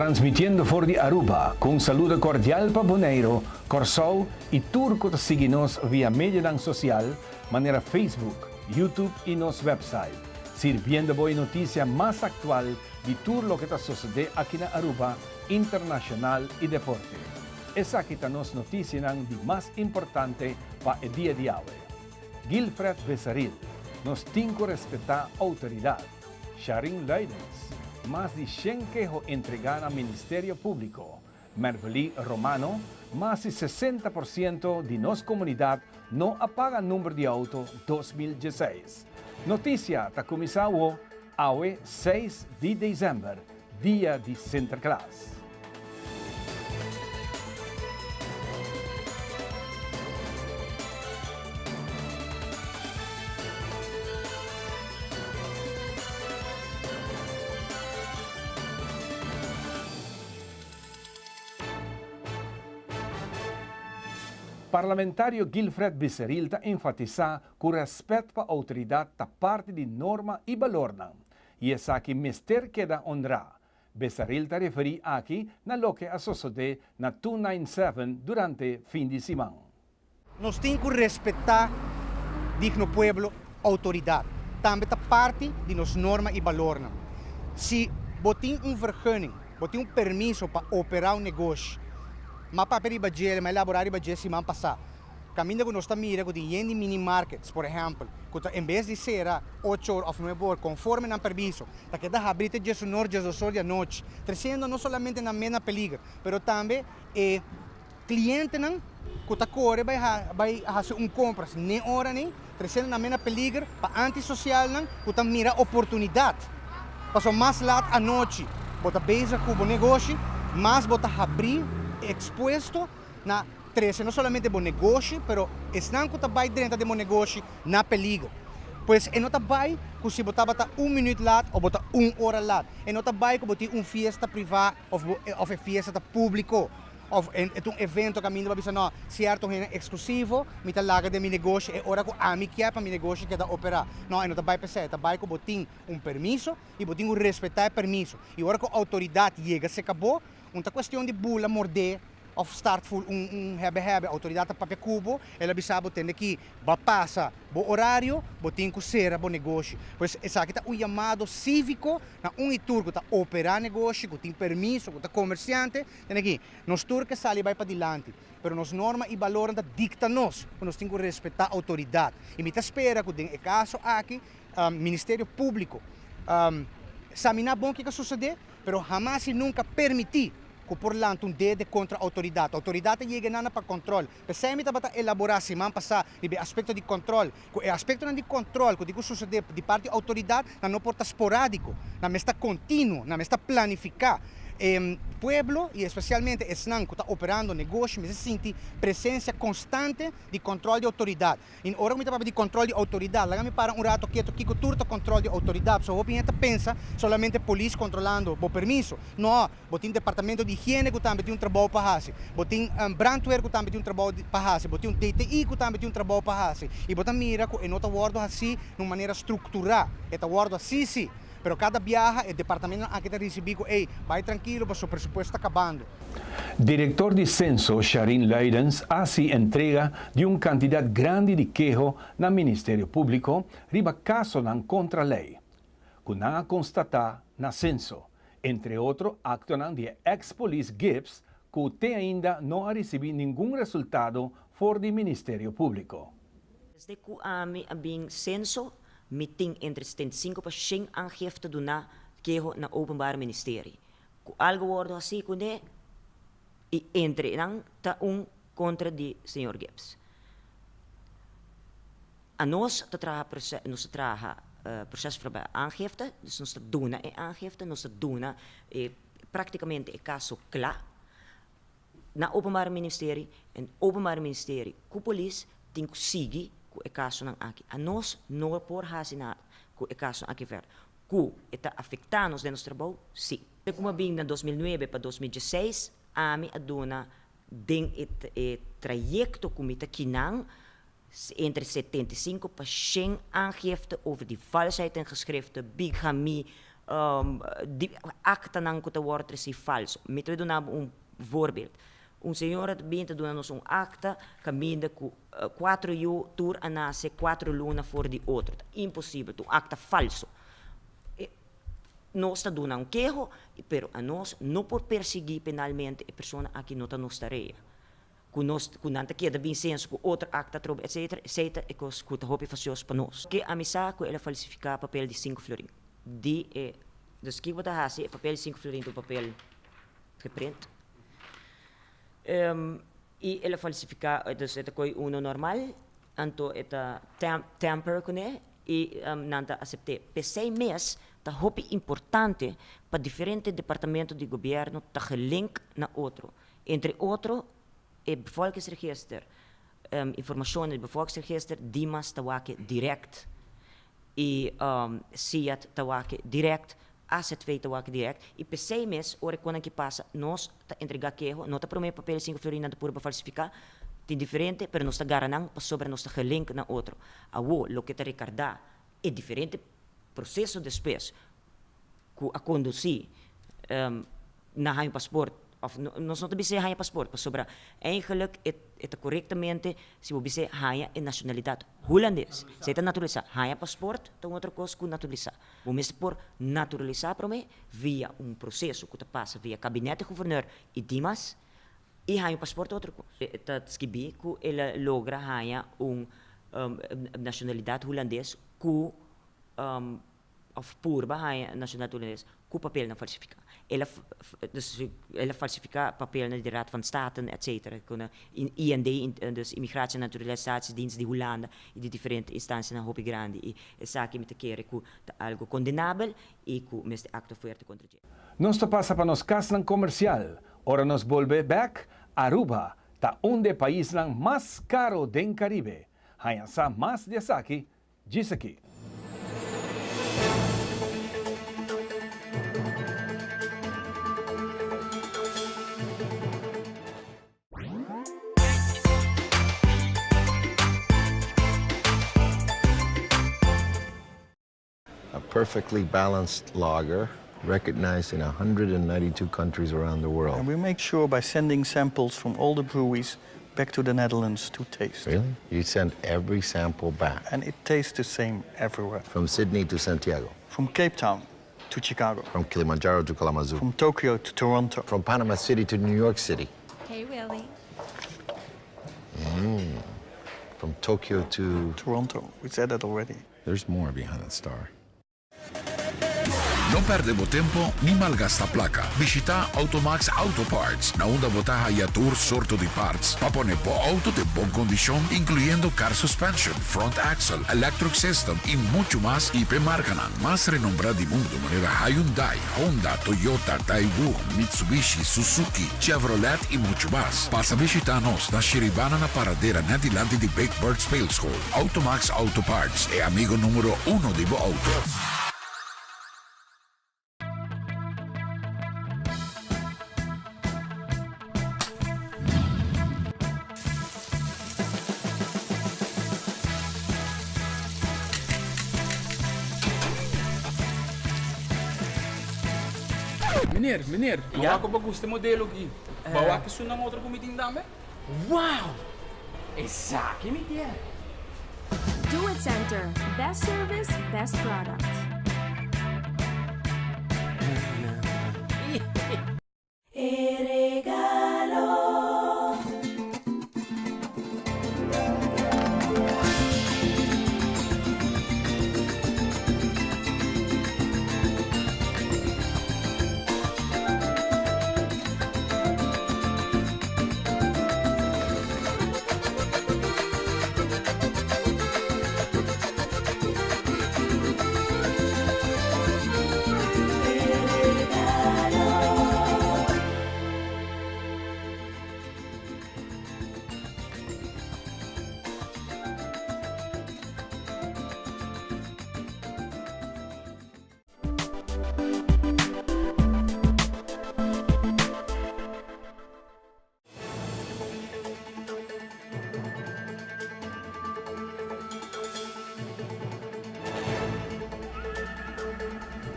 Transmitiendo por de Aruba, con saludo cordial para Bonaire, Corsou y Turco te síguenos vía media social, manera Facebook, YouTube y nos website, sirviendo boa noticia más actual de todo lo que está sucede aquí en Aruba, internacional y deporte. Esa que nos noticias de más importante para el día de hoy. Gilfred Besaril, nos tengo que respetar autoridad. Sharin Leidens, más de 100 quejos entregados al Ministerio Público. Mervelí Romano, más de 60% de nuestra comunidad no apaga el número de auto 2016. Noticia está comenzado hoy 6 de diciembre, día de Sinterklaas. Parlamentario Gilfred Besaril enfatiza que o respeito para a autoridade da parte de norma e valor. E essa aqui mister queda honra. Besaril referi aqui na lo que sucede na 297 durante fim de semana. Nós temos que respeitar digno pueblo autoridade. Também da parte de nos norma e valor. Se botem vergunning, botem permiso para operar negócio, mapaperi budget, mas elaborar budget semana passada. Caminho que nós estamos mirando de mini markets, por exemplo, que em vez de ser 8 horas ou 9 horas, conforme não permiso, tá que dá abrite de sonor de 2 horas da noite, trazendo não somente na mena peligro, mas também cliente não que tá corre vai fazer compras nem hora nem, trazendo na mena peligro para antissocial não, que tá mira oportunidade. Passou mais lado à noite, bota beijo com o negócio, mas bota abrir exposto na 13, não somente bom negócio, pero estão que vai dentro de bom negócio na peligro. Pois é não vai que se botar 1 minuto lá ou botar 1 hora lá. É não vai que botar festa privada ou festa público. Ou um evento que a minha vai não certo é exclusivo, me tá larga de meu negócio é hora que a mim que é para meu negócio que dá operar. Não, é não vai pensar, tá vai que botar permiso e botar respeitar permiso. E hora que a autoridade chega se acabou, uma questão de bula morder of start full hebe autoridade para cubo, ela bisabo tem que passa bo horário, bo tem que ser bo negócio. Pois essa aqui tá o chamado cívico na turco tá operar negócio, que tem permiso, que tá comerciante, tem aqui. Nós turcos sali vai para diante, pero nos norma e valor da dicta nós temos que respeitar a autoridade. E me tá espera que tem caso aqui, Ministério Público, examinar bom que suceder, pero jamais e nunca permitir que por lá um dedo contra a autoridade. A autoridade chega nada para controle. Pensei que estava elaborar semana passada o aspecto de controle. O aspecto de controle que digo suceder de parte da autoridade não pode estar esporádico, não está contínuo, não está planificar. Pueblo e especialmente estão que está operando negócio, mas sente presença constante de controle de autoridade. E hora que me estava de controle de autoridade, lá me para rato quieto que turta controle de autoridade. Só você pensa solamente polícia controlando o permiso. Não, botem departamento de higiene que também tem trabalho para fazer. Botem brandweer que também tem trabalho para fazer. Botem DTI que também tem trabalho para fazer. E botem mira que não está guardo assim de uma maneira estruturada. Está guardo assim, sim. Pero cada viaje, el departamento aquí te recibe, vai tranquilo, pues su presupuesto está acabando. Director de Censo, Sharin Leidens, hace entrega de una cantidad grande de quejos al Ministerio Público riba caso contra ley. Kuna constata na censo, entre otros actos de ex-police Gibbs, que ainda no ha recibido ningún resultado for del Ministerio Público. Desde que abing censo, meeting entre 75% aangifte doen na keho na openbaar ministerie. Ku algo worden assim kunde e entre nang ta contra de senhor Gibbs. A nós traha processo para aangifte, dus nós doen aangifte, nós doen praticamente é caso klaar na openbaar ministerie en openbaar ministerie ku police tem que seguir o caso não aqui. A nós não por racinar o caso aqui ver. Que está afetando nos nosso trabalho, sim. Como bem na 2009 para 2016, a mim aduna den trajecto como está kinang entre 75% aangifte over die valsheid in geschriften, bigamie, die acta ng kutawortre si falso. Mito do na voorbeeld. Un senhora binta do nos acta caminda com 4 yu tour anase 4 luna for di outro. Impossível, tu acta falso. Nós está dando queijo, pero a nós não por perseguir penalmente a pessoa a que não está nos tarefa. Com nanta que da bem senso com outra acta trobe etc e com os que hope facios para nós. Que a missa com ela falsificar papel de 5 florin. Dus que bota hasi papel de 5 florin do papel reprint. E ela falsificar dus eta coi uno normal, anto eta tamper com e nanta aceitar. Per 6 meses tá hope importante para diferentes departamentos de governo tá gelink na outro. Entre outro e bevolkingsregister, informação do bevolkingsregister, Dimas tawake direct e SIAT tawake direct, AZ2 tawake direct e per 6 meses, ora quando que passa, nós tá entregar queijo, não tá prometer papel 5 florina de pura falsificar, tem diferente, pero nós tá garanang para sobre nós tá gelink na outro. Awo, lo que tá recordar é diferente processo depois que a conduzir na haar paspoort of nós não temos haar paspoort, mas sobre eigenlijk het correctamente se você dizer haar nacionalidade holandês, se está naturalizar haar paspoort, então outra coisa que naturalizar. Vamos por naturalizar para mim via processo que passa via gabinete governor e Dimas e haar paspoort outra coisa. Está escrito que ela logra haar nacionalidade holandês que of purba haar nacionalidade holandês com papel na falsificar. Ela falsifica papel na de Raad van State, etc. IND, dus Immigratie en Naturalisatiedienst de Holanda, e de diferentes instanties na Hopi Grande. E essa que me te quer que algo condenável e que me este acto fuerte contra ele. Nós passa para nos cas ng comercial. Ora nos volve back Aruba, ta onde país lang mas caro den Caribe. Hayan sa mas de saki, Gisaki. A perfectly balanced lager, recognized in 192 countries around the world. And we make sure by sending samples from all the breweries back to the Netherlands to taste. Really? You send every sample back? And it tastes the same everywhere. From Sydney to Santiago? From Cape Town to Chicago. From Kilimanjaro to Kalamazoo? From Tokyo to Toronto. From Panama City to New York City? Hey, Willie. From Tokyo to... Toronto. We said that already. There's more behind the star. No perdemos tempo ni malgasta placa. Visita Automax Auto Parts, na onda botaha y tour sorto de parts. Pa poner po auto de bon condición, incluyendo car suspension, front axle, electric system y mucho más. IP Marcanan, más renombrada del mundo, manera Hyundai, Honda, Toyota, Daewoo, Mitsubishi, Suzuki, Chevrolet y mucho más. Pasa visitarnos na Shiribana na paradera na dilante de Big Bird Space School. Automax Auto Parts, e amigo número 1 de bo auto. Meneer, ja? Ako ba gusto modelo aqui? Bawa que isso não outro comiting dame? Wow! Esaki mi tiene. Do It Center. Best service, best product.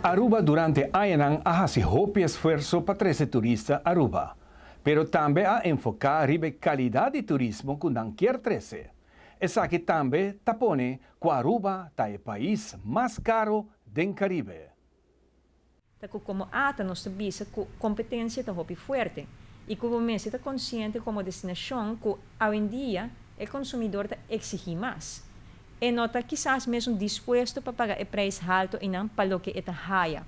Aruba durante años ha hecho hopi esfuerzo para traer turista a Aruba, pero también ha enfocado en calidad de turismo que no quiere traer. Es que también tapone que Aruba es el país más caro del Caribe. Como ata nos visa que competencia está hopi fuerte y como mes está consciente como destinación que hoy en día el consumidor exige más. E nota quizás mesmo dispuesto para pagar o preço alto e não para o que está haya.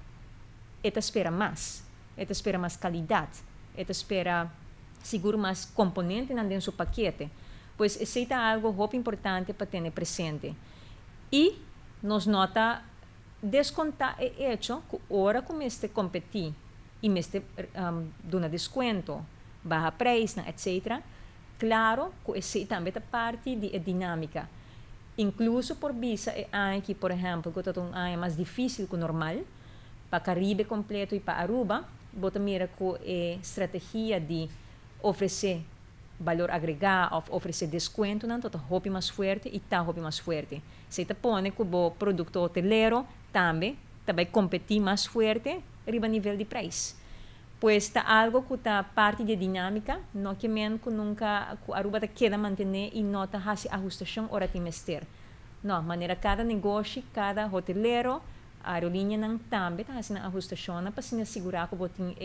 Eta espera mais qualidade, eta espera seguro mais componente dentro do seu paquete. Pois esse é algo muito importante para ter presente. E nos nota descontar o hecho que hora começa a competir e mesmo dar desconto, baixar preço, etc. Claro que esse também é parte da dinâmica. Incluso por visa que, por exemplo, que é um ano mais difícil que o normal, para o Caribe completo e para Aruba, bota mira com a estratégia de oferecer valor agregado, oferecer desconto, não está roupa mais forte e está roupa mais forte. Se te põe que o produto hoteleiro também vai competir mais forte riba nível de preço. Pois está algo que está parte da dinâmica, não que men que nunca que Aruba te queda manter e não está fazendo ajustação hora trimestre. Não, maneira cada negócio, cada hoteleiro, a aerolínea não também está fazendo ajustação para se assegurar que botem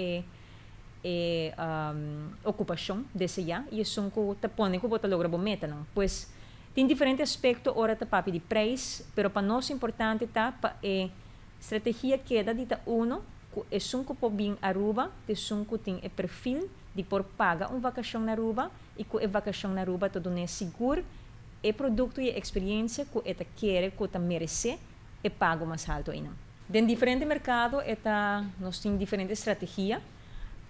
ocupação desse já e isso que te põe que bota logra meta não. Pois tem diferentes aspectos hora te papi de preço, pero para nós importante tá para estratégia queda de uno é que por vir Aruba, é que tem o perfil de por pagar uma vacação na Aruba e que a vacação na Aruba todo é seguro, é produto e experiência que é quer, que é merece e pago mais alto ainda. Dentro de diferentes mercados, nós temos diferentes estratégias.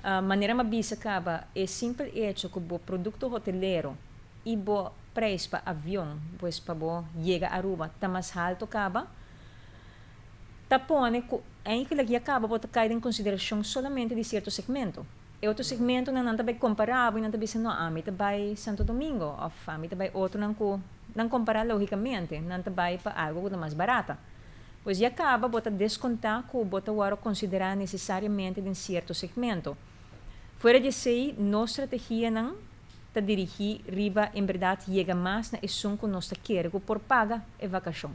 A maneira mais bisa acaba é simples hecho que o produto hoteleiro e o preço para avião, pois para chegar a Aruba, está mais alto acaba. Tapone que lagi acaba bota cair em consideração somente de certo segmento. E outro segmento não está bem comparável, não está bem não a mim vai Santo Domingo, ou a mim vai outro não comparar logicamente, não está bem para algo que é mais barata. Pois já acaba bota descontar que bota o considerar necessariamente de certo segmento. Fora de sei, nossa estratégia não está dirigir riba em verdade chega mais na esum que nós quer por paga e vacação.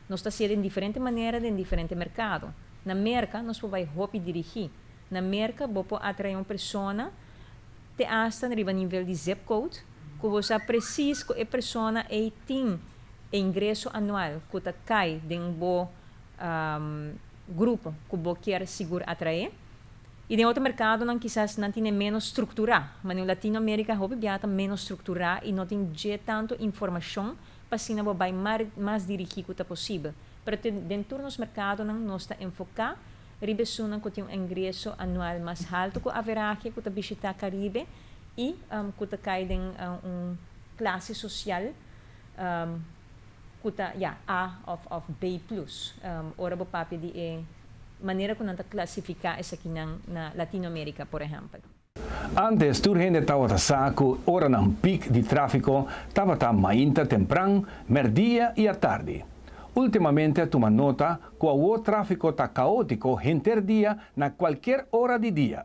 Nós está sendo em diferente maneira em diferente mercado. Na América, nós podemos roupa dirigir. Na América, você atrair uma pessoa te hasta no nível de zip code, que você precisa que a pessoa tem ingresso anual que está cai de grupo que você quer seguro atrair. E em outro mercado, não quizás não tem menos estrutura. Mas na Latinoamérica, roupa está menos estrutura e não tem tanto informação para se não vai mais dirigir que é possível. Para dentro dos mercados, nós estamos enfocar ribesunan que tem um ingresso anual mais alto que a veragem que visitar Caribe e que cai em classe social que A of B+. Ora o papi de maneira que nós classificar isso aqui na Latinoamérica, por exemplo. Antes, tu gente estava saco, ora ng peak de tráfico, estava mainta temprano, merdia e à tarde. Ultimamente, tu nota que o tráfico está caótico interdia na qualquer hora de dia.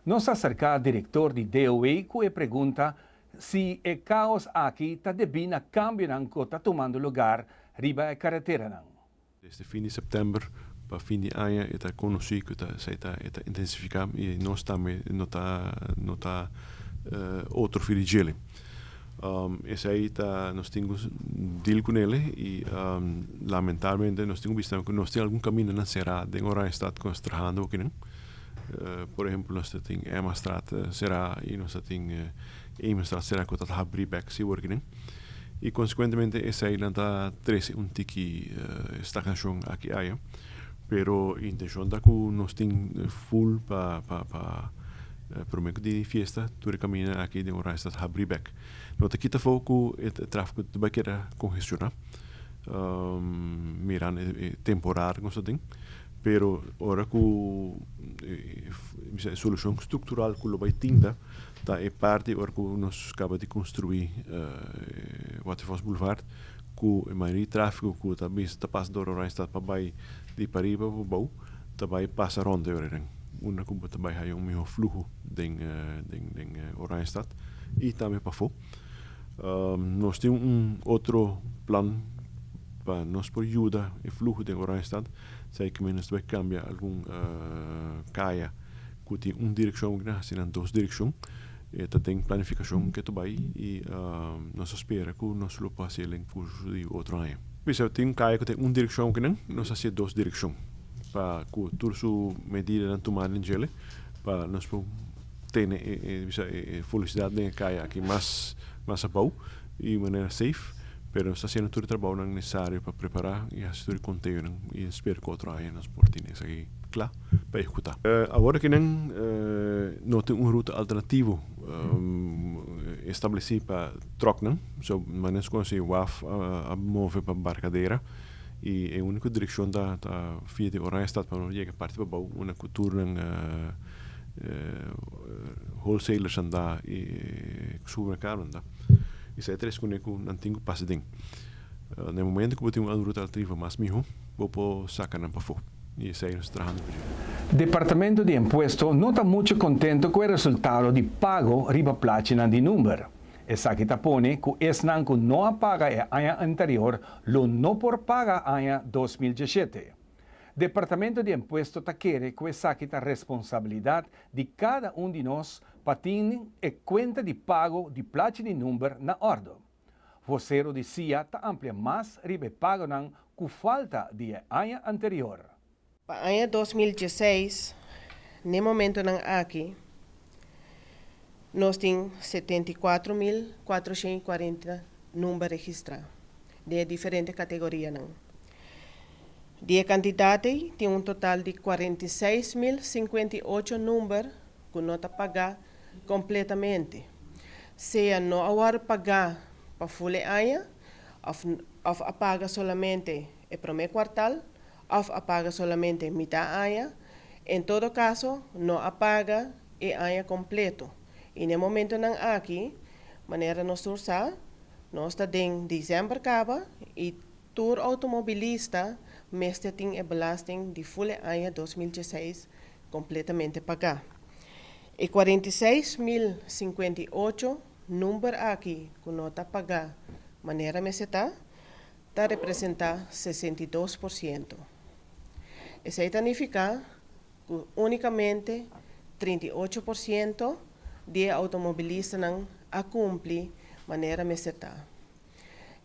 Nos acerca ao diretor de DOE que pergunta se o caos aqui está devido a cambio que está tomando lugar riba a carretera. Desde fim de setembro para fim de ano está conhecido que está intensificando e nós também nota outro fio de gelo. Esse aí nós temos deal com ele e lamentavelmente nós temos visto que nós temos algum caminho na será de hora está construindo aqui, né? Por exemplo, nós temos Emmastraat será e nós temos Emmastraat será que está abrir back se work, né? E consequentemente esse aí não está treze tiki estagnação aqui aí. Pero a intenção é que nós temos full para prometo de festa, tu caminha aqui de hora está abrir back. Nota aqui está foco o tráfego vai querer congestionar, mirando temporário como tem, pero ora que a solução estrutural que vai tinda tá é parte ora que nós acaba de construir Waterfalls Boulevard que a maioria tráfego que está passando hora está para baixo de Pariba para Bau daarbij passa rond de ring. Una kubo daarbij ha yung miho flujo ding Oranjestad y también pafo. Nós temos outro plano para nos por ayuda e flujo de Oranjestad. Sei que menos vai cambiar algum caia que tem direção que não tem duas direções. Tem planificação que tu vai e nós espera que nós lo passe em curso de outro ano. Bisa tem caia que tem direção que não, nós fazemos duas direções. Para que tudo su medida não tomar em gele, para nós ter felicidade de caia aqui mais abau e maneira safe. Pero está sendo todo o trabalho necessário para preparar e assistir o conteúdo e espero que outro ano nós portemos aqui, claro, para executar. Agora que não tem uma ruta alternativa estabelecida para troca, so maneira como se WAF a mover para Barcadeira e a única direção da via de Oranjestad para não chegar parte para uma cultura wholesalers andar e supermercado andar. Isso é três que não tenho passadinho. No momento que eu tenho uma ruta alternativa mais miho, vou sacar para fora. E isso aí nós trabalhamos. Departamento de Impuesto não está muito contente com o resultado de pago riba platina de número. Essa que tapone que esse nanco não paga a ano anterior, lo não por paga ano 2017. Departamento de Impuesto está querendo que essa que a responsabilidade de cada de nós para ter a conta de pago de platina de número na ordem. Vocero dizia que amplia mais ribe pago não com falta de ano anterior. Para ano 2016, no momento não aqui, nós temos 74.440 números registrados de diferentes categorias. De quantidade, tem um total de 46.058 números que não está pagar completamente. Se não houver pagar para full ano, ou apaga somente o primeiro quartal, ou apaga somente metade ano, em todo caso, não apaga o ano completo. E no momento não aqui, maneira nós usar, nós está em dezembro acaba e todo automobilista mestre tem a belasting de full ano 2016 completamente pagar. E 46.058 número aqui que não está pagar maneira meseta está representar 62%. Isso significa que unicamente 38% de automobilistas não a cumprir maneira meseta.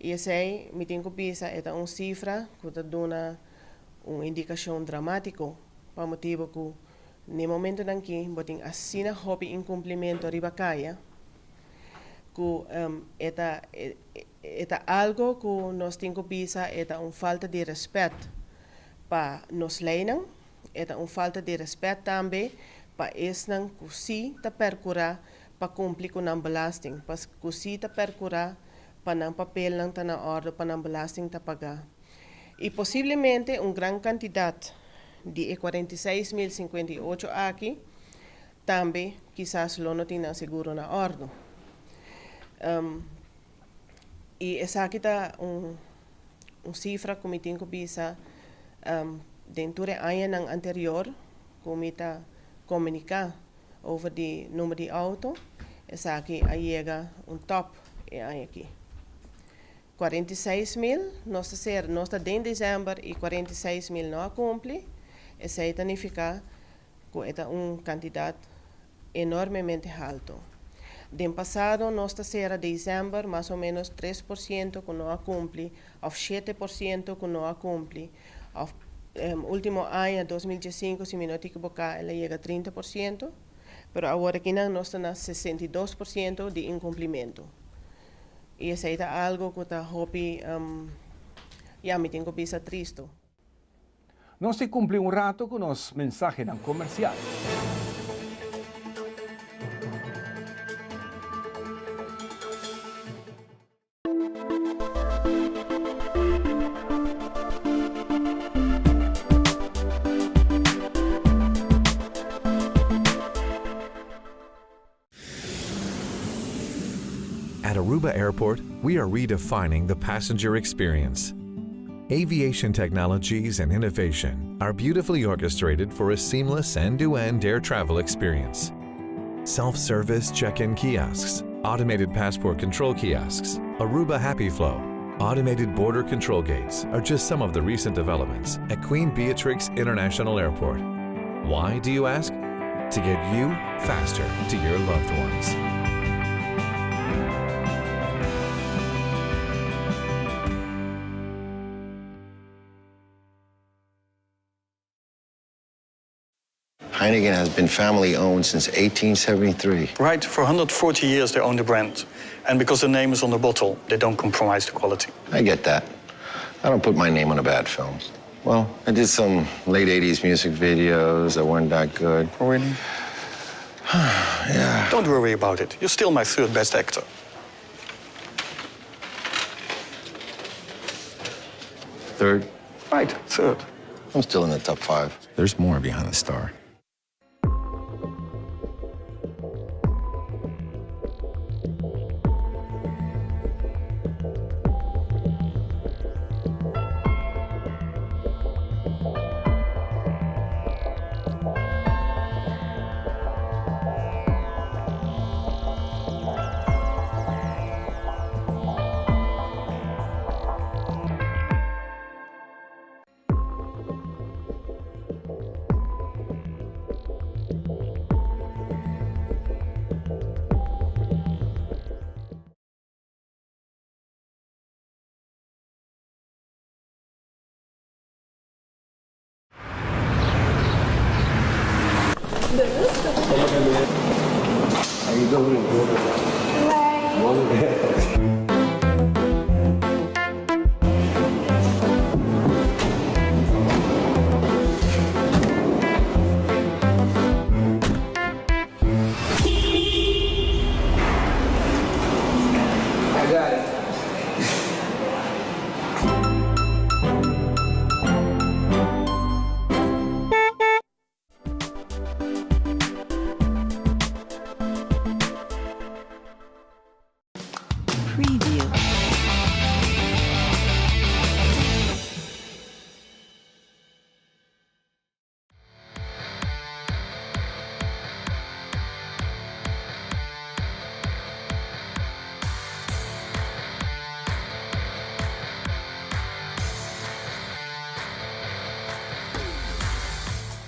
E isso aí, me tenho que pensar, é uma cifra que dá uma indicação dramática para o motivo que, no momento em que botem assina hobby incumprimento riba caia, que é algo que nós temos que pensar, é uma falta de respeito para nos leis, é uma falta de respeito também para esse que se está percurar para cumprir com a belasting, para que se está percurar para não papel não está na ordem, para não belasting está pagar. E possivelmente uma grande quantidade de 46.058 aqui, também quizás não tem seguro na ordem. E essa aqui está uma cifra que me tem que pensar dentro do ano anterior, como está comunicar over o número de auto, essa aqui chega top aqui. 46.000, nós está em dezembro e 46.000 não cumpre, isso significa que é uma quantidade enormemente alta. No passado, nós está em dezembro, mais ou menos 3% que não cumpre, ou 7% que não cumpre. No último ano, 2015, se me não equivocar, ela chega a 30%, mas agora aqui nós estamos a 62% de incumprimento. E isso é algo que está hobby, me tenho que pensar triste. Nós se cumpre rato com os mensagens comerciais. At Aruba Airport, we are redefining the passenger experience. Aviation technologies and innovation are beautifully orchestrated for a seamless end-to-end air travel experience. Self-service check-in kiosks, automated passport control kiosks, Aruba Happy Flow, automated border control gates are just some of the recent developments at Queen Beatrix International Airport. Why, do you ask? To get you faster to your loved ones. Heineken has been family-owned since 1873. Right, for 140 years they own the brand. And because the name is on the bottle, they don't compromise the quality. I get that. I don't put my name on a bad film. Well, I did some late 80s music videos that weren't that good. Oh, really? Yeah. Don't worry about it. You're still my third best actor. Third? Right, third. I'm still in the top 5. There's more behind the star.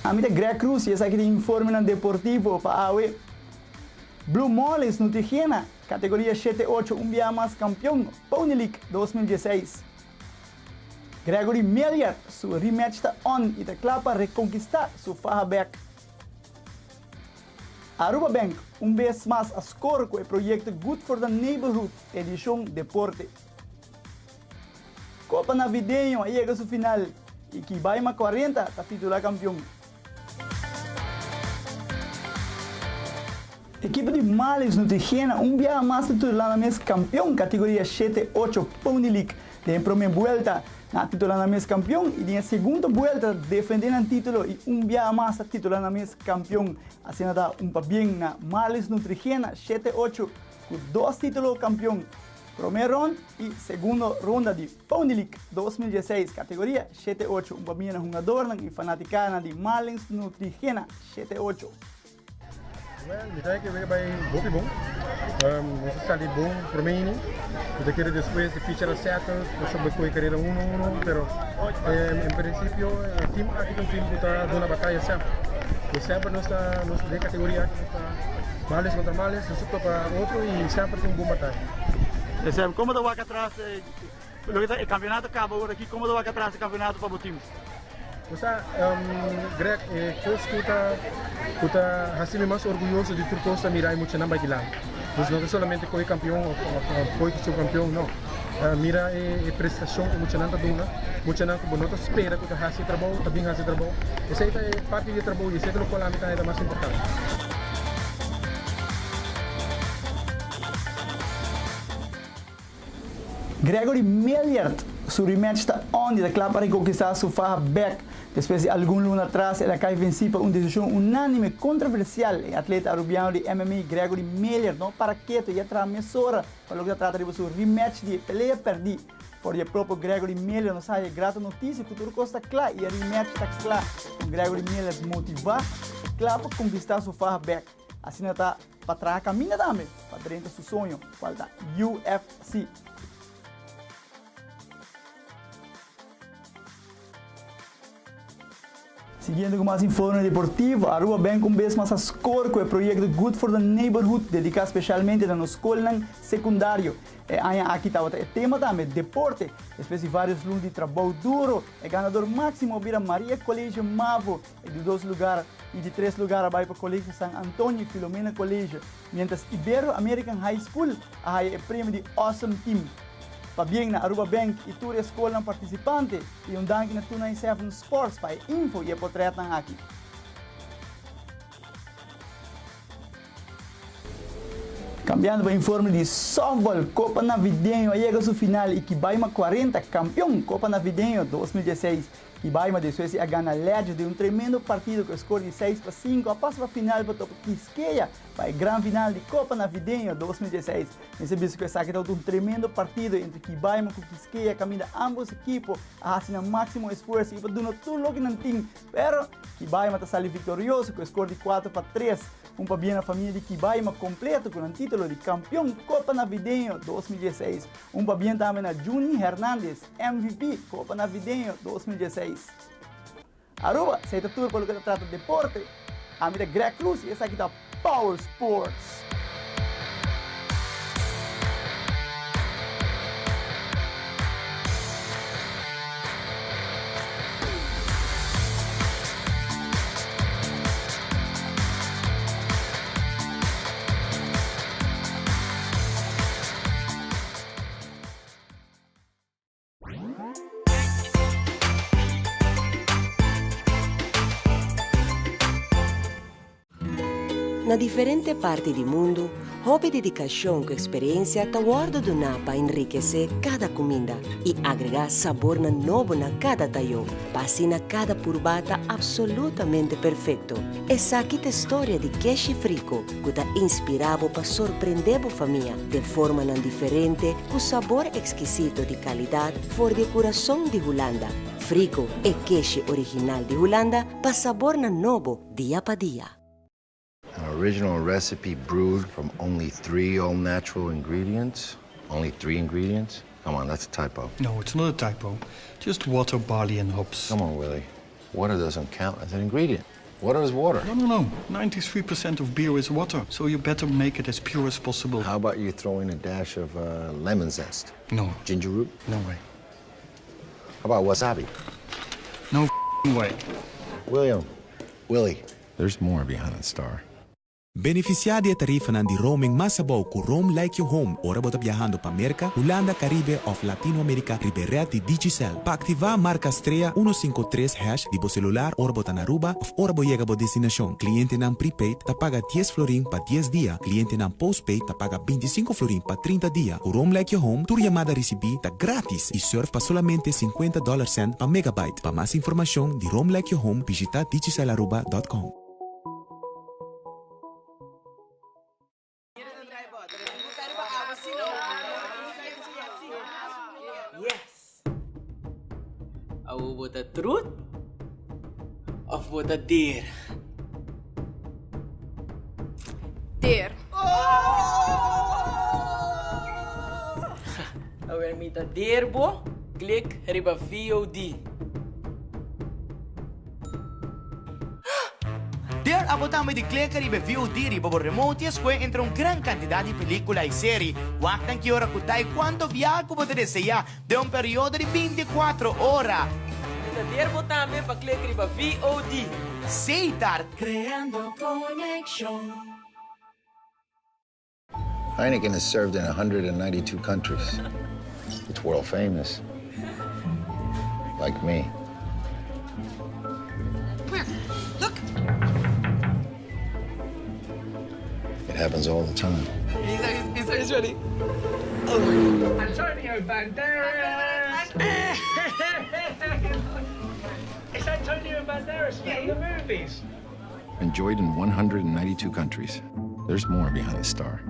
Amita Greg Cruz, esse aqui de informe deportivo para AUE. Blue Moles no Tigena, categoria 7-8, mais campeão, Pony League 2016. Gregory Melier, seu rematch está on e está claro para reconquistar seu faja back. Aruba Bank, vez mais a score com o projeto Good for the Neighborhood, edição Deporte. Copa Navideño chega ao final e que vai mais 40 está titular campeão. Equipe de Males no Tigena, dia mais titular na mesa campeão, categoria 7-8 Pony League. Tem a primeira volta na titular na mesa campeão e tem a segunda volta defendendo o título e dia mais titular na mesa campeão. Assim dá bem na Males no Tigena 7-8 com 2 títulos campeão. Primeira ronda e segunda ronda de Pony League 2016, categoria 7-8. Bem na jogador e fanaticana de Males no Tigena 7-8. Well, misalnya que vai bom bom, você está ali bom para mim, eu quero depois de feature certo, você vai correr carreira 1-1, pero em princípio o time aqui tem time que está dando a batalha sempre, e sempre nós de categoria aqui está males contra males, nós estamos para outro e sempre tem bom batalha. Recebe, como do vai atrás, o campeonato acaba agora aqui, como do vai atrás o campeonato para o time? O sea, Greg, eu estou assim mais orgulhoso de tudo que mirar e muito não vai lá. Mas não é somente com o campeão ou foi que o campeão, não. Mira a prestação que muito não está dando, muito não que não espera que faça trabalho, também faça trabalho. Essa é parte do trabalho e essa é o que é mais importante. Gregory Melier, su rematch está onde a clave para conquistar su faja back. Después de algún luna atrás, ela cai vencida por uma decisão unânime controversial. O atleta arubiano de MMA Gregory Miller não para quieto e atrás mesora para que trata de seu rematch de peleia perdi. Por o próprio Gregory Miller nos sai grata notícia que tudo está claro e a rematch está claro. Com Gregory Miller motivar, claro para conquistar sua faja back. Assim está para trás caminha também para dentro do seu sonho, falta UFC. Seguindo com mais informe deportivo, Aruba vem com vez mais a score com o projeto Good for the Neighborhood, dedicado especialmente a nos escolas secundário. Aqui está o tema também, deporte, especialmente vários lugares de trabalho duro. O ganador máximo vira Maria Colégio Mavo, de 2 lugares, e de 3 lugares vai para o Colégio San Antonio e Filomena Colégio. Mientras Ibero American High School, o prêmio de Awesome Team. Para bem na Aruba Bank e toda a escola participante e dank na Tuna 7 Sports para info e portreto aqui. Cambiando para o informe de softball, Copa Navideño chega ao seu final e Kibaima 40, campeão Copa Navideño 2016. Kibaima de Suécia ganha Ledge de um tremendo partido com score de 6-5 a passa para a final para o Quisqueya para a grande final de Copa Navideño 2016. Nesse bicho que está aqui um tremendo partido entre Kibaima e Quisqueya, caminha ambos equipos a fazer o máximo esforço e para dar tudo o que não tem. Pero Kibaima está saindo vitorioso com score de 4-3. Para bem a família de Kibaima completo com o título de campeão Copa Navideño 2016. Para bem também a Juni Hernandes, MVP Copa Navideño 2016. Aruba, se está tudo pelo que trata de deporte, a minha Greg Cruz e essa aqui da Power Sports. Na diferente parte do mundo, hobby dedicação com experiência está guarda do para enriquecer cada comida e agregar sabor novo na cada talhão, para na cada purbata absolutamente perfeito. Essa aqui é a história de queijo frico, que está inspirado para surpreender a família de forma diferente, com sabor exquisito de qualidade, for de coração de Holanda. Frico é queijo original de Holanda para sabor novo dia para dia. An original recipe brewed from only 3 all-natural ingredients? Only 3 ingredients? Come on, that's a typo. No, it's not a typo. Just water, barley, and hops. Come on, Willie. Water doesn't count as an ingredient. Water is water. No. 93% of beer is water, so you better make it as pure as possible. How about you throw in a dash of lemon zest? No. Ginger root? No way. How about wasabi? No way. Willie, there's more behind the star. Beneficiar de tarifa de roaming masabaw com Roam Like Your Home ora bota viajando para América, Holanda, Caribe ou Latinoamérica ribeirão de Digicel. Para ativar marca estreia 153# de bo celular ora bota na Aruba ou ora bo chega bo destinação. Cliente não prepaid ta paga 10 florin para 10 dias. Cliente não postpaid ta paga 25 florin para 30 dias. O Roam Like Your Home, tu chamada recebi ta grátis e surf para solamente $50 para megabyte. Para mais informação de Roam Like Your Home, visita digicelaruba.com. Au bota truth of bota deer? Deer. Awel mita deer bo, klik riba VOD. Der abotamos de clicar e VOD riba por remote e escolhe entre gran quantidade de película e série. Waktan que hora kutai quanto viajo pode desejar de período de 24 horas. Der também para clicar riba VOD. Seitar. Creando connection. Heineken is served in 192 countries. It's world famous. Like me. Look. It happens all the time. He's ready. Antonio Banderas! It's Antonio Banderas from the movies. Enjoyed in 192 countries. There's more behind the star.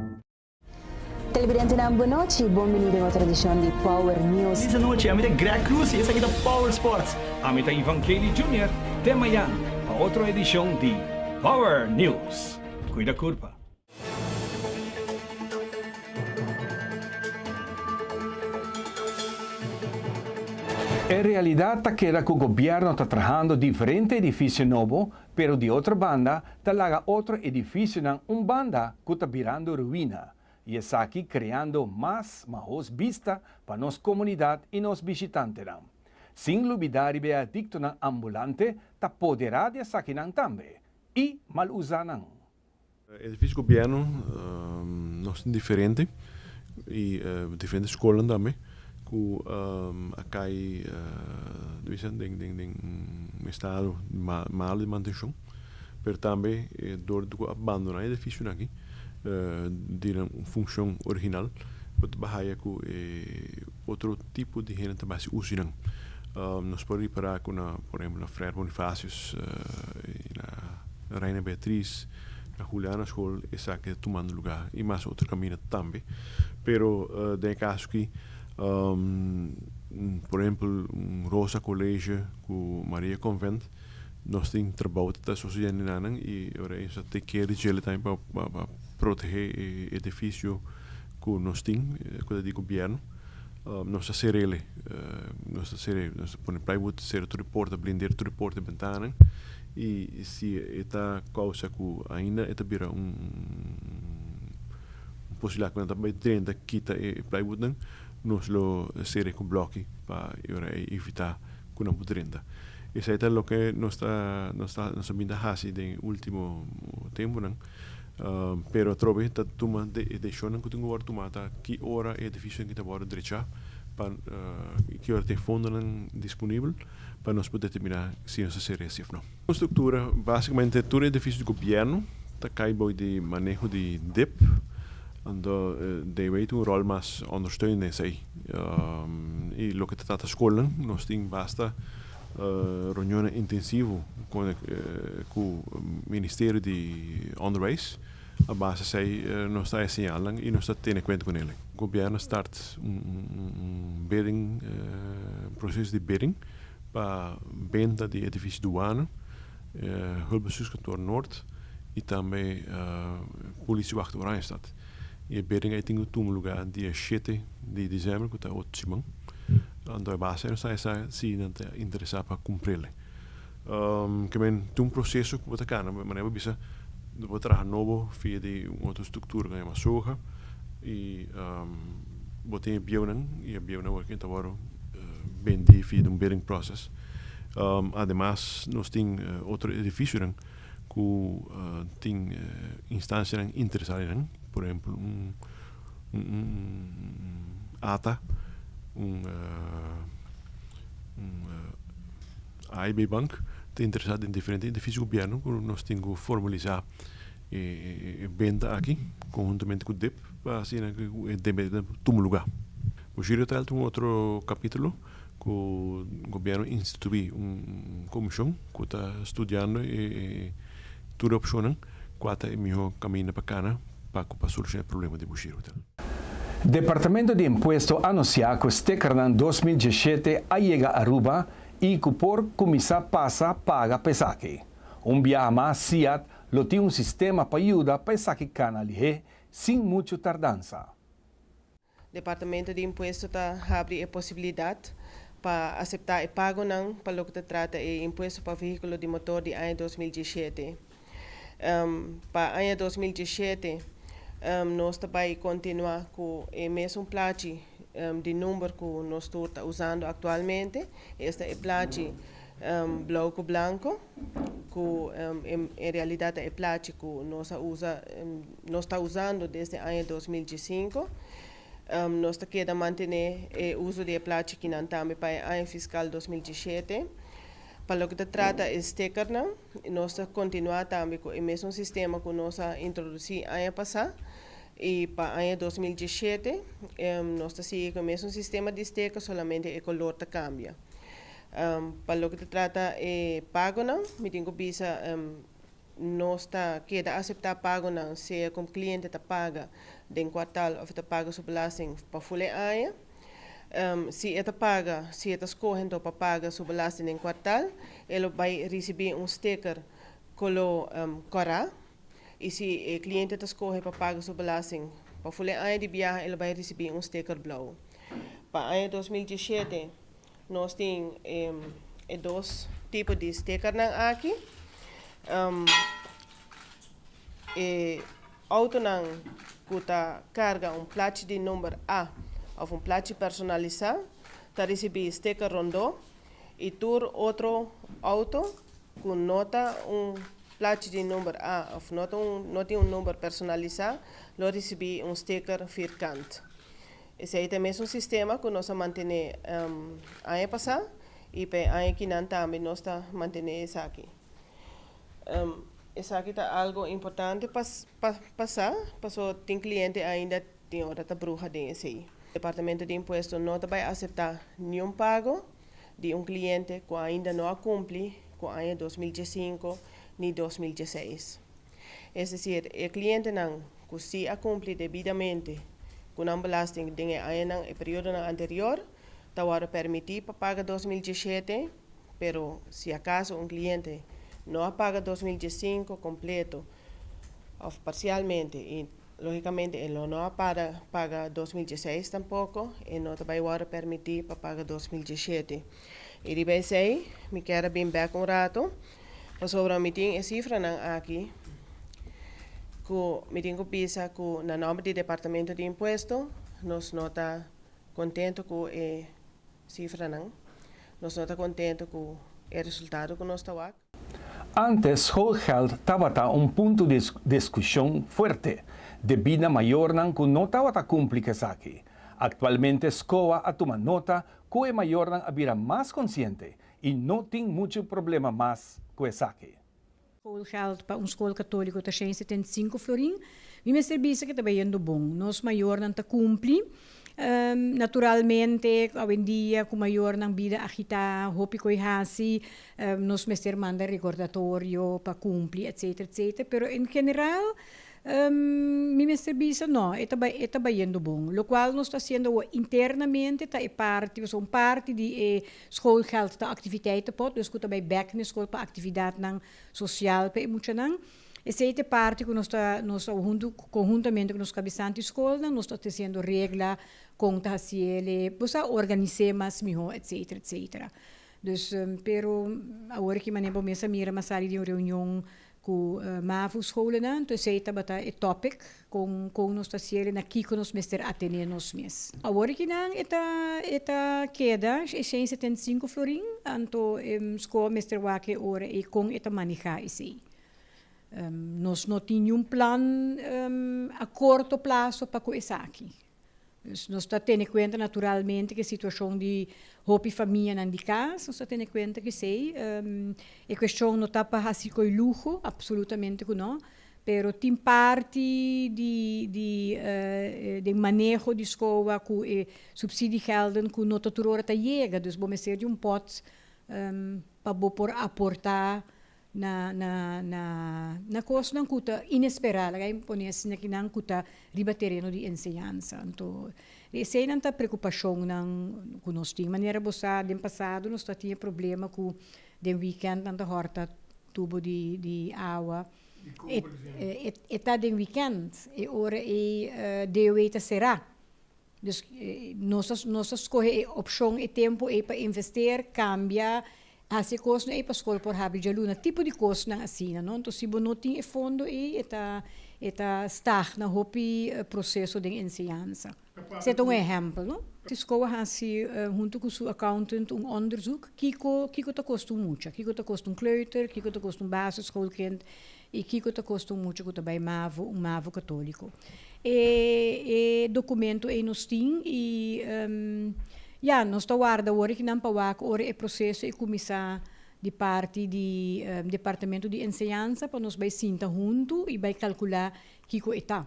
Televidente na boa noite, bem-vindo a tradição de Power News. Esta noite, a minha Greg Cruz e essa aqui da Power Sports. A minha Ivan Kelly Jr. de manhã, a outra edição de Power News. Cuida curva. En realidad, taquera que el gobierno está trabajando diferente edificio nuevo, pero de otra banda, talaga otro edificio en un banda que está virando ruina. Y es aquí creando más vista para nuestra comunidad y los visitantes. Sin olvidar y adicto na ambulante, ta poderá de saquinan también y mal usanan. El edificio gobierno no es diferente y diferentes escuelas también. Que acá hay un estado mal de manutención, pero también door abandonar el edificio aquí, tiene una función original, pero bahaya que otro tipo de gente también se usa. Nos podemos reparar con, por ejemplo, la Frère Bonifacius, la Reina Beatriz, la Juliana School, esa que tomando lugar, y más otro camino también. Pero de caso que por exemplo, Rosa College com Maria Convent, nós temos trabalho da sociedade e agora isso tem que reger também para proteger o edifício que nós temos, que é do governo. Nós ser ele, nós põe plywood, ser o reporte, blindar o reporte de ventana e se esta causa que ainda é vira possibilidade que também dentro quita o plywood nos lo serie con blocchi para evitar que não podrenda. Isso é o que nós vindo a fazer no último tempo, pero trove está tomando decisão que tenho agora tomada que hora é difícil que está agora direita para que hora tem fundo disponível para nós poder determinar se essa seria assim ou não. A estrutura basicamente todo edifício do governo está caindo de manejo de DIP. En de weet een rol mas ondersteunen zij. E lo que trata escola, nós tem basta reuniões intensivas com o Ministério de Onderwijs. A base zij nós está assinalando e nós está tendo conta com ele. O governo start bidding processo de bidding para venda de edifício do ano, hulpbestuurskantoor Noord e também politiewacht Oranjestad. E a bidding é tem um lugar dia 7 de dezembro que está ótimo. Então a base não sai se não está interessado para cumprir. Que men um processo que você quer, mas não bisa vou trabalhar novo via de uma outra estrutura que é mais soja e botem bionan e a bionan vai que agora vender via de bidding process. Además nós tem outro edifício que tem instâncias interessadas. Por exemplo, ATA, AIB Bank, está interessado em diferentes edifícios do governo, que nós temos que formalizar e venda aqui, conjuntamente com o DIP, para assim tomar lugar. O Giro tem outro capítulo, que o governo instituiu uma comissão que está estudando e todas as opções, qual é o melhor caminho para cá, para solucionar o problema de Bushiro. Departamento de Impuesto anuncia que este carnal 2017 llega a Aruba y que por comisar pasa paga pesaki. Viaje más SIAT lo tiene un sistema para ayudar pesaki canal sin mucha tardanza. Departamento de Impuesto abre a possibilidade para aceitar o pago para o que trata o imposto para veículo de motor de ano 2017. Para ano 2017, nós também continuar com o mesmo plate de número que nós estamos usando atualmente. Este é o plate branco, que em realidade é o plate que nós estamos usando desde o ano 2015. Nós queremos manter o uso de plate que não também para o ano fiscal 2017. Para o que trata de sticker, nós continuamos também com o mesmo sistema que nós introduzimos ano passado. E para o ano 2017, nós seguimos com o mesmo sistema de esteca, solamente o color cambia. Para o que se trata de pago, me tenho que nós queda aceitar pago, se o cliente paga de quartal ou paga sua belasting para full ano. Se ele escolhe para pagar sua belasting em quartal, ele vai receber sticker color cora. E se o cliente escolhe para pagar sua belasting para full ano de viagem, ele vai receber sticker blauw. Para o ano 2017, nós temos dois tipos de sticker aqui. Auto que carga placa de número A ou placa personalizada, recebe sticker rondo e outro auto que nota placa de número A ou nota número personalizado, recebe sticker firkant. Esse é também um sistema que nós mantemos ano passado e para ano que também nós mantemos isso aqui. Isso aqui é algo importante passar, porque tem cliente ainda tem hora de bruxa desse aí. O Departamento de Imposto não vai aceitar nenhum pago de cliente que ainda não cumpre com o ano 2015 nem 2016. É dizer, o cliente que se cumpre devidamente com a belasting no período anterior, vai permitir para pagar 2017, pero se acaso cliente não paga 2015 completo ou parcialmente e logicamente ele não paga 2016 tampouco e não vai permitir para pagar 2017. E de vez me quero bem back rato sobre a meeting cifra aqui que me tenho que pensar que no nome do Departamento de Imposto nós não está contente com a cifra nós não está contente com o resultado que nós está. Antes, schoolgeld estava ponto de discussão forte, devido a maior que não estava cumplido aqui. Atualmente, a escola toma nota que é maior havia mais consciente e não tem muito problema mais com isso aqui. Schoolgeld para escola católica está 75 florin. Me serviço que está indo bom. Nós maior não está cumpre. Naturalmente, hoje em dia, com maior na vida agitada, hopi coi hasi, nos mester manda recordatório para cumprir, etc, etc. Pero em geral, mi serviço não, está indo bom. O qual nós está sendo internamente, está parte de schoolgeld da atividade pot, dus que também back na escola para atividade social para muito não. Essa é a parte que nós conjuntamente com os cabeçantes de escola, nós estamos tendo regra, conta se ele, possa organizar mais melhor, etc, etc. Dus, pero agora que maneira começa a mirar uma sala de reunião com MAVO escola, então esse é topic com nós estamos na que nós mester atender nós mesmos. Agora que não, eta queda, é 175 florin, então escola mester wake ora e com eta manejar esse. Nós não tínhamos plano a curto prazo para começar aqui. Nós estamos tendo em conta naturalmente que a situação de roupa e família não de casa, nós estamos tendo em conta que sei, a questão não está para assim com luxo, absolutamente não, mas tem parte de manejo de escola com subsídio gelden que não está chega, então vamos ser de pot para aportar na coisa não cuta inesperada, que põe assim que não cuta riba terreno de ensinança. Então, essa é a preocupação que nós tínhamos. De maneira boa, no passado nós tínhamos problema com o weekend na horta tubo de água. Está de weekend e ora de será. Dus nós escolhe opção e tempo para investir, cambiar. Assim coisa não é para escola por hábito de aluno, tipo de coisa não assim, não? Então se não tem fundo e está estar na hopi processo de ensinança. Esse é exemplo, não? A escola assim junto com o accountant onderzoek, kiko está custando muito, kiko está custando kleuter, kiko está custando basisschoolkind e kiko está custando muito que também MAVO católico. E documento é nos tem e nós estamos agora que não para o processo e começar de parte do Departamento de Ensinança para nós vai sentar junto e vai calcular que está.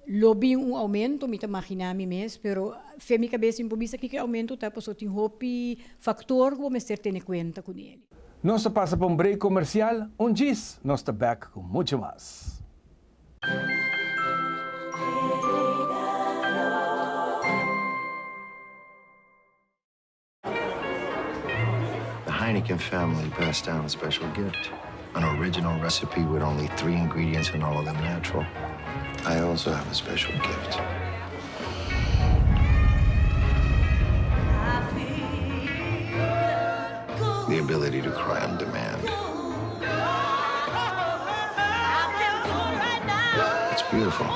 lobby aumento, me imaginami mes, pero femi cabeça improvisa que aumento tapos o hopi factor como mestre ter conta com ele. Nós passa para um break comercial, diz, nós está back com muito mais. The Heineken family passed down a special gift. An original recipe with only 3 ingredients and all of them natural. I also have a special gift. The ability to cry on demand. It's beautiful.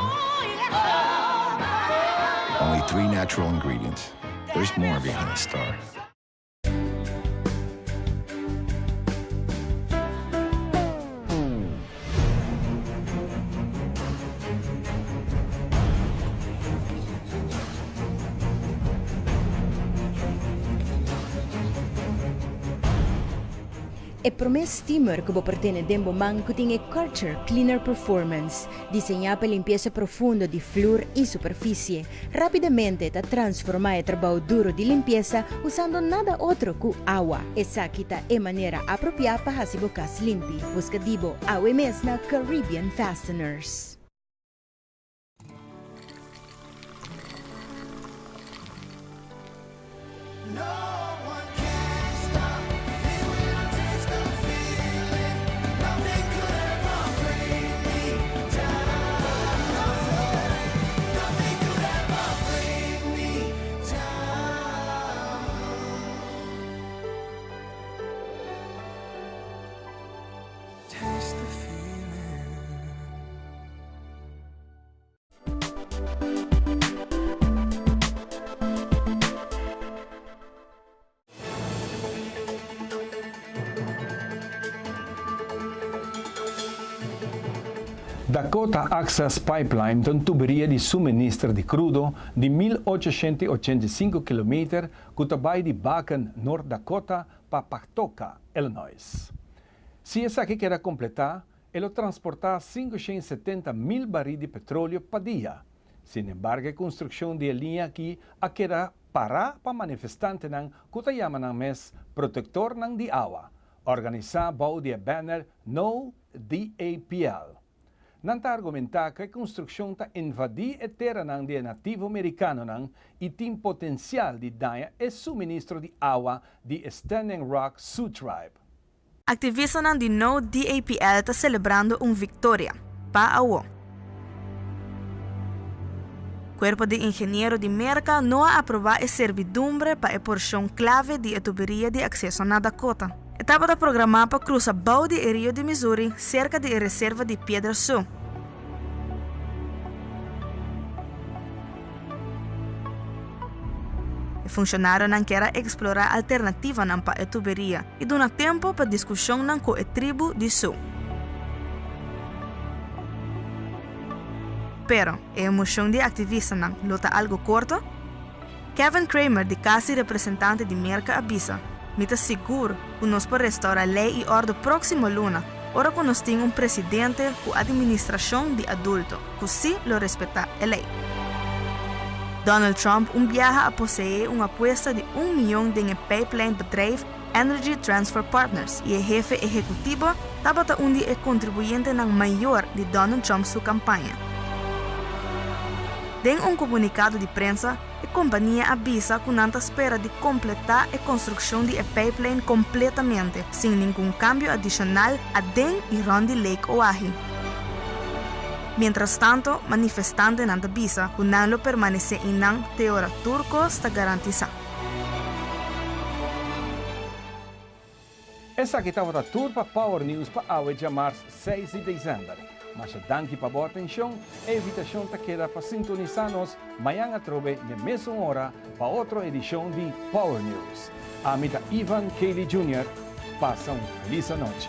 Only 3 natural ingredients. There's more behind the star. E Promes Steamer que pertence a man que tem Culture Cleaner Performance, desenhada para limpeza profunda de flor e superfície. Rapidamente está transformando o trabalho duro de limpeza usando nada outro que água. Essa quita é maneira apropriada para fazer bocas limpi. Busca dibo água mesma Caribbean Fasteners. Dakota Access Pipeline tem tuberia de suministro de crudo de 1.885 km que vai de Bakken, North Dakota, para Pawtucket, Illinois. Se essa aqui quer completar, ela transporta 570.000 barris de petróleo por dia. Sin embargo, a construção de linha aqui quer parar para manifestantes que chamam mes protetor de água, organizar bau de banner No DAPL. Nanta argumentar que a construção está invadir a terra de nativo americano e tem potencial de dar o suministro de água de Standing Rock Sioux Tribe. Activistas de No DAPL está celebrando uma vitória para o Cuerpo de Engenheiro de Merca não aprova a servidumbre para a porção clave de tuberia de acesso na Dakota. Estava programada para cruzar o Rio de Missouri cerca da reserva de Piedra Sul. O funcionário não quer explorar alternativa para a tuberia e dá tempo para discussão com a tribo de Sul. Pero, a emoção de ativista luta algo curto? Kevin Kramer, de casa representante de Merca, avisa: "Me está seguro que nós podemos restaurar a lei e ordem próximo luna, ora que nós temos presidente com administração de adulto, que sim lo respeta a lei." Donald Trump viaja a possuir uma aposta de $1 milhão em pipeline bedrijf Energy Transfer Partners e o jefe executivo estava onde é contribuinte maior de Donald Trump sua campanha. Em comunicado de prensa, a companhia avisa que não espera de completar a construção de pipeline completamente, sem nenhum cambio adicional a den e Rondi Lake Oahe. Mientras tanto, manifestantes não avisa que não lo permanece em teoria turco está garantizado. Essa aqui estava a tour para Power News para hoje, dia 6 de dezembro. Mas danke para a boa atenção e a invitação está queda para sintonizar-nos amanhã a trove na mesma hora para outra edição de Power News. A mim Ivan Kelly Jr. Passa uma feliz noite.